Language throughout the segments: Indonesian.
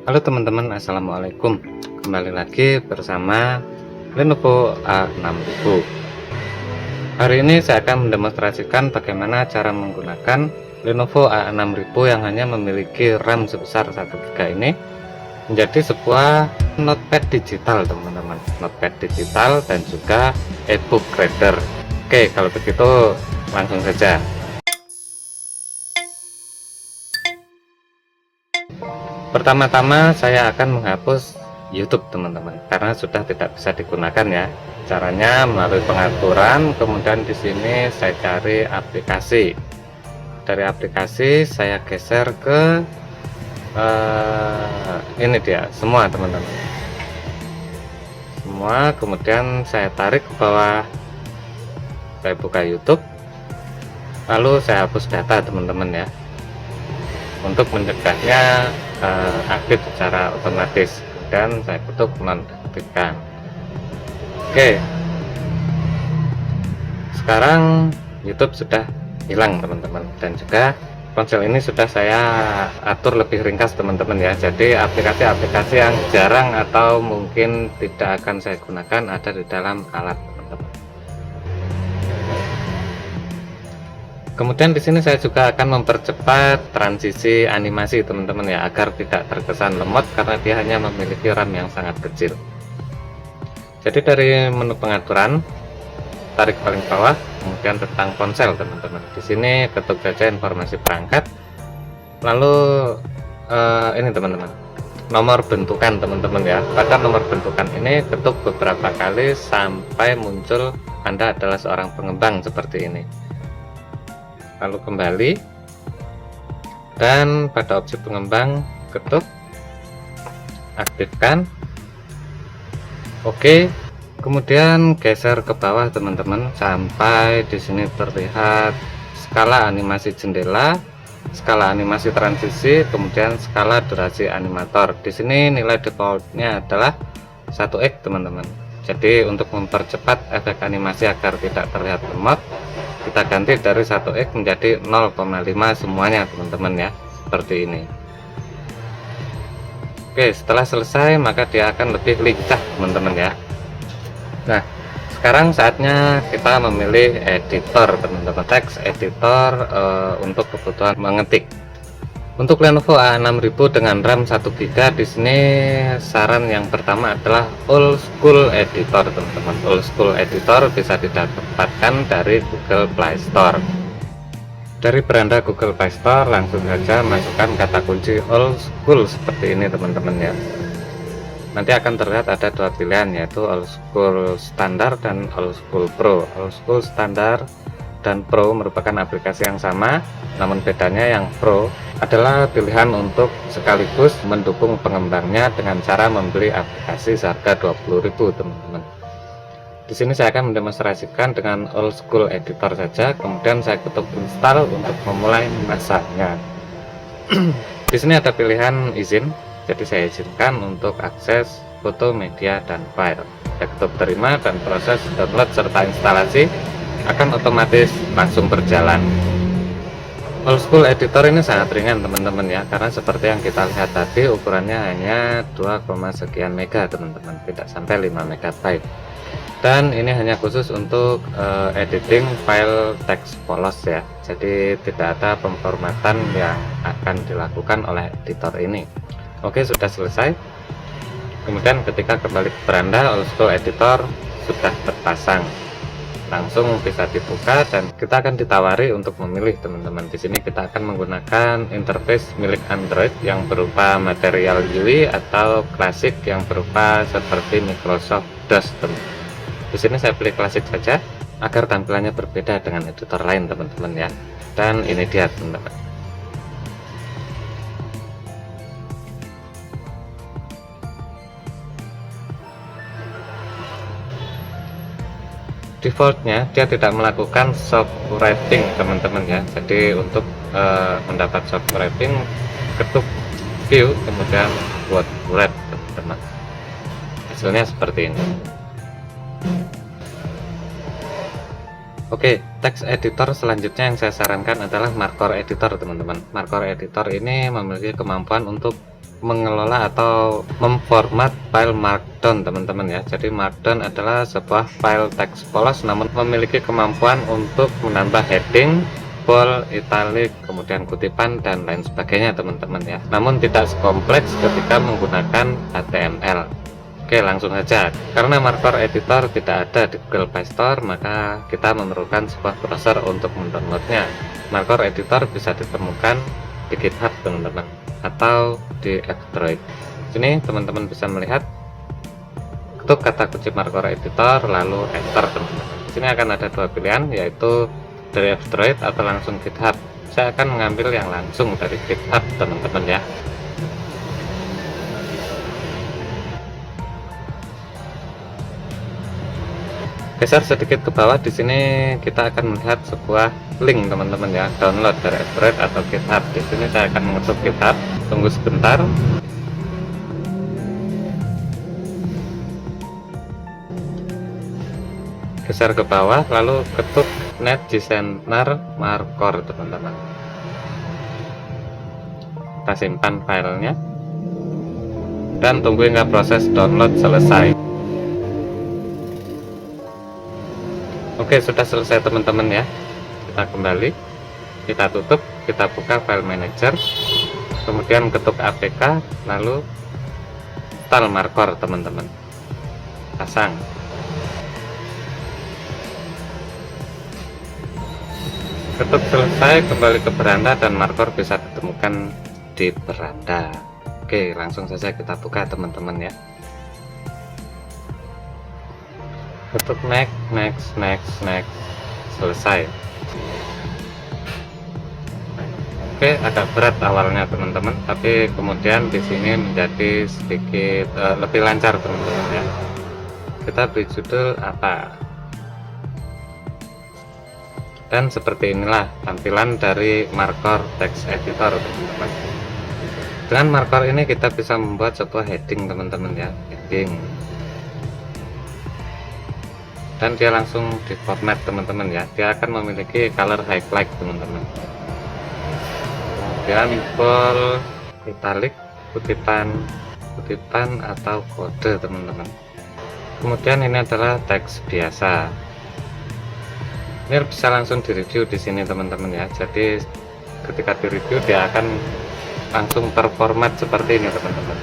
Halo teman-teman, assalamualaikum. Kembali lagi bersama Lenovo A6000. Hari ini saya akan mendemonstrasikan bagaimana cara menggunakan Lenovo A6000 yang hanya memiliki RAM sebesar 1 GB ini menjadi sebuah notepad digital, teman-teman. Notepad digital dan juga e-book reader. Oke, kalau begitu langsung saja. Pertama-tama saya akan menghapus YouTube, teman-teman, karena sudah tidak bisa digunakan ya. Caranya melalui pengaturan, kemudian di sini saya cari aplikasi. Dari aplikasi saya geser ke ini dia, semua, teman-teman. Semua, kemudian saya tarik ke bawah. Saya buka YouTube. Lalu saya hapus data, teman-teman ya. Untuk mencegahnya aktif secara otomatis, dan saya ketuk nonaktifkan. Oke, sekarang YouTube sudah hilang, teman-teman, dan juga ponsel ini sudah saya atur lebih ringkas, teman-teman ya. Jadi aplikasi-aplikasi yang jarang atau mungkin tidak akan saya gunakan ada di dalam alat, teman-teman. Kemudian di sini saya juga akan mempercepat transisi animasi, teman-teman ya, agar tidak terkesan lemot karena dia hanya memiliki RAM yang sangat kecil. Jadi dari menu pengaturan, tarik paling bawah, kemudian tentang ponsel, teman-teman. Di sini ketuk saja informasi perangkat. Lalu ini, teman-teman, nomor bentukan, teman-teman ya. Pada nomor bentukan ini ketuk beberapa kali sampai muncul Anda adalah seorang pengembang seperti ini. Lalu kembali, dan pada opsi pengembang ketuk aktifkan. Oke, kemudian geser ke bawah, teman-teman, sampai di sini terlihat skala animasi jendela, skala animasi transisi, kemudian skala durasi animator. Di sini nilai defaultnya adalah 1x, teman-teman. Jadi untuk mempercepat efek animasi agar tidak terlihat lemot, kita ganti dari 1x menjadi 0,5 semuanya, teman-teman ya, seperti ini. Oke, setelah selesai maka dia akan lebih lincah, teman-teman ya. Nah, sekarang saatnya kita memilih editor, teman-teman. Text editor untuk kebutuhan mengetik. Untuk Lenovo A6000 dengan RAM 1 GB, di sini saran yang pertama adalah Old School Editor, teman-teman. Old School Editor bisa didapatkan dari Google Play Store. Dari beranda Google Play Store langsung saja masukkan kata kunci Old School seperti ini, teman-teman ya. Nanti akan terlihat ada dua pilihan, yaitu Old School Standard dan Old School Pro. Old School Standard dan Pro merupakan aplikasi yang sama, namun bedanya yang Pro adalah pilihan untuk sekaligus mendukung pengembangnya dengan cara membeli aplikasi seharga 20.000, teman-teman. Di sini saya akan mendemonstrasikan dengan Old School Editor saja, kemudian saya ketuk install untuk memulai masanya. Di sini ada pilihan izin, jadi saya izinkan untuk akses foto, media, dan file. Saya ketuk terima, dan proses download serta instalasi akan otomatis langsung berjalan. Old School Editor ini sangat ringan, teman-teman ya, karena seperti yang kita lihat tadi ukurannya hanya 2, sekian mega, teman-teman, tidak sampai 5 MB. Dan ini hanya khusus untuk editing file teks polos ya, jadi tidak ada pemformatan yang akan dilakukan oleh editor ini. Oke, sudah selesai. Kemudian ketika kembali ke beranda, Old School Editor sudah terpasang, langsung bisa dibuka dan kita akan ditawari untuk memilih, teman-teman. Di sini kita akan menggunakan interface milik Android yang berupa Material UI atau klasik yang berupa seperti Microsoft DOS, teman. Di sini saya pilih klasik saja agar tampilannya berbeda dengan editor lain, teman-teman ya. Dan ini dia, teman-teman. Defaultnya dia tidak melakukan soft wrapping, teman-teman ya. Jadi untuk mendapat soft wrapping, ketuk view kemudian buat wrap, teman-teman. Hasilnya seperti ini. Oke, text editor selanjutnya yang saya sarankan adalah Markor Editor, teman-teman. Markor Editor ini memiliki kemampuan untuk mengelola atau memformat file Markdown teman-teman ya. Jadi Markdown adalah sebuah file teks polos namun memiliki kemampuan untuk menambah heading, bold, italic, kemudian kutipan dan lain sebagainya teman-teman ya. Namun tidak sekompleks ketika menggunakan HTML. Oke, langsung saja. Karena Markor Editor tidak ada di Google Play Store, maka kita memerlukan sebuah browser untuk mendownloadnya. Markor Editor bisa ditemukan di GitHub teman-teman, atau di F-Droid. Sini teman-teman bisa melihat, ketuk kata kunci Markor Editor lalu enter teman-teman. Sini akan ada dua pilihan, yaitu dari F-Droid atau langsung GitHub. Saya akan mengambil yang langsung dari GitHub teman-teman ya. Geser sedikit ke bawah, di sini kita akan melihat sebuah link teman-teman ya, download dari F-Droid atau GitHub. Di sini saya akan mengetuk GitHub, tunggu sebentar. Geser ke bawah, lalu ketuk Net Designer Markor teman-teman. Kita simpan filenya dan tunggu hingga proses download selesai. Oke, sudah selesai teman-teman ya. Kita kembali, kita tutup, kita buka file manager, kemudian ketuk APK, lalu install Markor teman-teman, pasang. Ketuk selesai, kembali ke beranda dan Markor bisa ditemukan di beranda. Oke, langsung saja kita buka teman-teman ya. Ketuk next, selesai. Oke, agak berat awalnya teman-teman, tapi kemudian di sini menjadi sedikit lebih lancar teman-teman ya. Kita beri judul apa? Dan seperti inilah tampilan dari Markor Text Editor teman-teman. Dengan Markor ini kita bisa membuat sebuah heading teman-teman ya, heading. Dan dia langsung di format teman-teman ya, dia akan memiliki color highlight teman-teman, kemudian bold, italic, kutipan atau kode teman-teman. Kemudian ini adalah teks biasa, ini bisa langsung direview di sini teman-teman ya. Jadi ketika direview dia akan langsung terformat seperti ini teman-teman.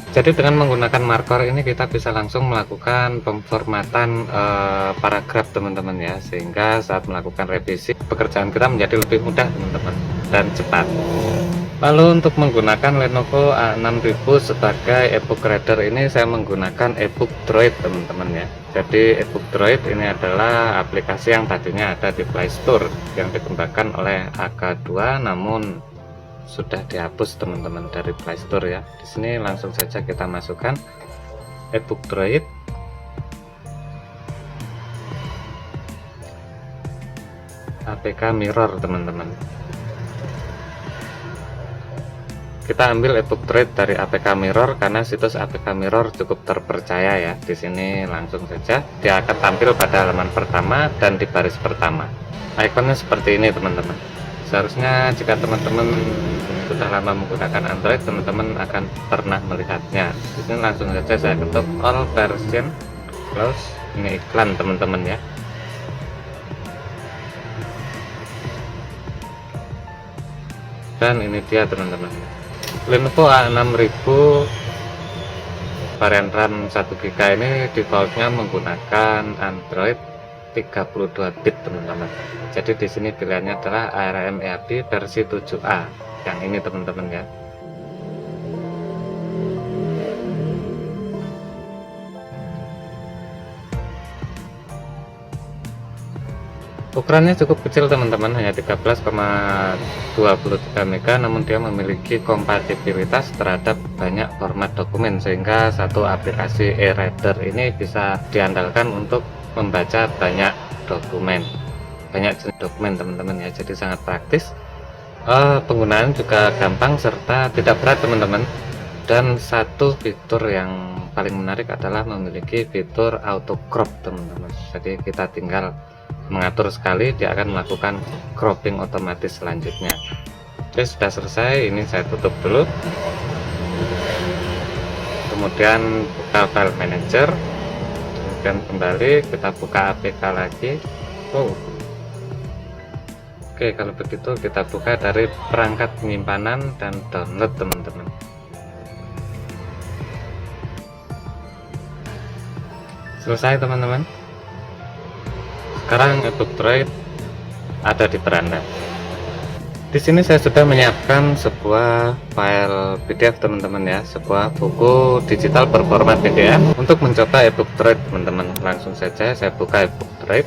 Jadi dengan menggunakan Markor ini kita bisa langsung melakukan pemformatan paragraf teman-teman ya, sehingga saat melakukan revisi pekerjaan kita menjadi lebih mudah teman-teman dan cepat. Lalu untuk menggunakan Lenovo A6000 sebagai ebook reader ini saya menggunakan ebook Droid teman-teman ya. Jadi ebook Droid ini adalah aplikasi yang tadinya ada di Play Store yang dikembangkan oleh AK2 namun sudah dihapus teman-teman dari Play Store ya. Di sini langsung saja kita masukkan ebook Droid. APK Mirror teman-teman. Kita ambil ebook Droid dari APK Mirror karena situs APK Mirror cukup terpercaya ya. Di sini langsung saja dia akan tampil pada halaman pertama dan di baris pertama. Ikonnya seperti ini teman-teman. Seharusnya jika teman-teman sudah lama menggunakan Android, teman-teman akan pernah melihatnya. Di sini langsung saja saya ketuk all version close. Ini iklan teman-teman ya. Dan ini dia teman-teman, Lenovo A6000 varian RAM 1GB ini defaultnya menggunakan Android 32 bit teman-teman. Jadi di sini pilihannya adalah ARM EAB versi 7A yang ini teman-teman ya. Ukurannya cukup kecil teman-teman, hanya 13,23 MB, namun dia memiliki kompatibilitas terhadap banyak format dokumen sehingga satu aplikasi e-reader ini bisa diandalkan untuk membaca banyak dokumen, banyak jenis dokumen teman-teman ya. Jadi sangat praktis, penggunaan juga gampang serta tidak berat teman-teman. Dan satu fitur yang paling menarik adalah memiliki fitur auto crop teman-teman. Jadi kita tinggal mengatur sekali, dia akan melakukan cropping otomatis selanjutnya. Oke, sudah selesai. Ini saya tutup dulu, kemudian buka file manager, kemudian kembali kita buka APK lagi. Oke, kalau begitu kita buka dari perangkat penyimpanan dan download, teman-teman. Selesai, teman-teman. Sekarang ebook Droid ada di beranda. Di sini saya sudah menyiapkan sebuah file PDF, teman-teman ya, sebuah buku digital berformat PDF untuk mencoba ebook Droid, teman-teman. Langsung saja saya buka ebook Droid.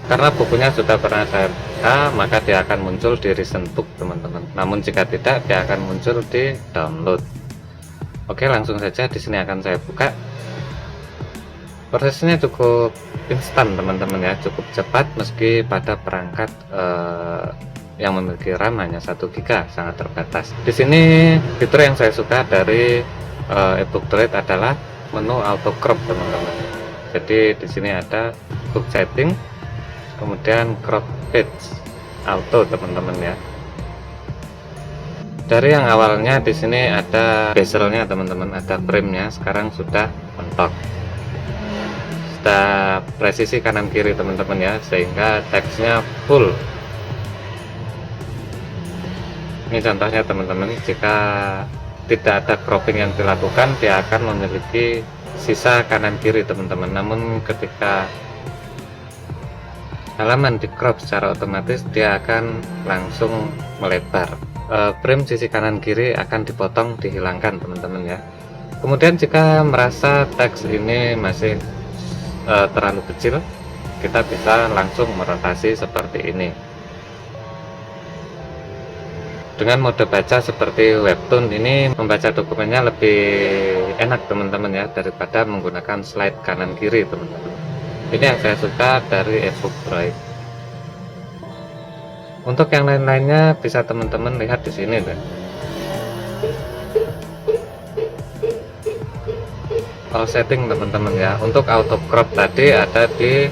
Karena bukunya sudah pernah saya buka, maka dia akan muncul di recent book, teman-teman. Namun jika tidak, dia akan muncul di download. Oke, langsung saja di sini akan saya buka. Prosesnya cukup instan, teman-teman ya, cukup cepat meski pada perangkat yang memiliki RAM hanya 1 GB, sangat terbatas. Di sini fitur yang saya suka dari ebook Droid adalah menu auto crop, teman-teman. Jadi di sini ada book setting, kemudian crop page auto, teman-teman ya. Dari yang awalnya di sini ada bezelnya, teman-teman, ada frame-nya, sekarang sudah mentok. Sudah presisi kanan kiri, teman-teman ya, sehingga teksnya full. Ini contohnya, teman-teman. Jika tidak ada cropping yang dilakukan, dia akan memiliki sisa kanan kiri, teman-teman. Namun ketika halaman di crop secara otomatis, dia akan langsung melebar. Frame sisi kanan kiri akan dipotong, dihilangkan, teman-teman ya. Kemudian jika merasa teks ini masih terlalu kecil, kita bisa langsung merotasi seperti ini. Dengan mode baca seperti webtoon ini, membaca dokumennya lebih enak, teman-teman ya, daripada menggunakan slide kanan kiri, teman-teman. Ini yang saya suka dari ebook Droid. Untuk yang lain-lainnya bisa teman-teman lihat di sini deh. All setting, teman-teman ya. Untuk auto crop tadi ada di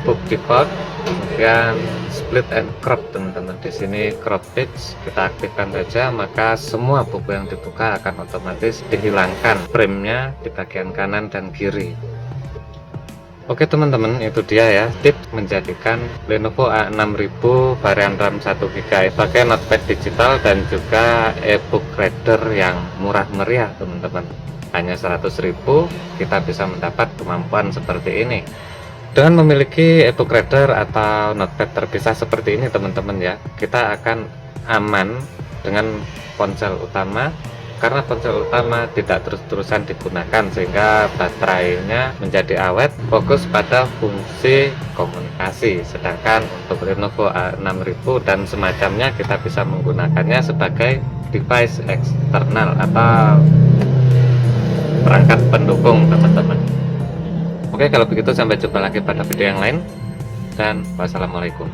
book default, kemudian split and crop, teman-teman. Di sini crop page kita aktifkan saja, maka semua buku yang dibuka akan otomatis dihilangkan frame-nya di bagian kanan dan kiri. Oke, teman-teman, itu dia ya tips menjadikan Lenovo A6000 varian RAM 1 GB pakai notepad digital dan juga ebook reader yang murah meriah, teman-teman. Hanya 100.000 kita bisa mendapat kemampuan seperti ini. Dengan memiliki ebook reader atau notepad terpisah seperti ini, teman-teman ya, kita akan aman dengan ponsel utama, karena ponsel utama tidak terus-terusan digunakan sehingga baterainya menjadi awet, fokus pada fungsi komunikasi. Sedangkan untuk Lenovo A6000 dan semacamnya kita bisa menggunakannya sebagai device eksternal atau perangkat pendukung, teman-teman. Oke, kalau begitu sampai jumpa lagi pada video yang lain, dan wassalamualaikum.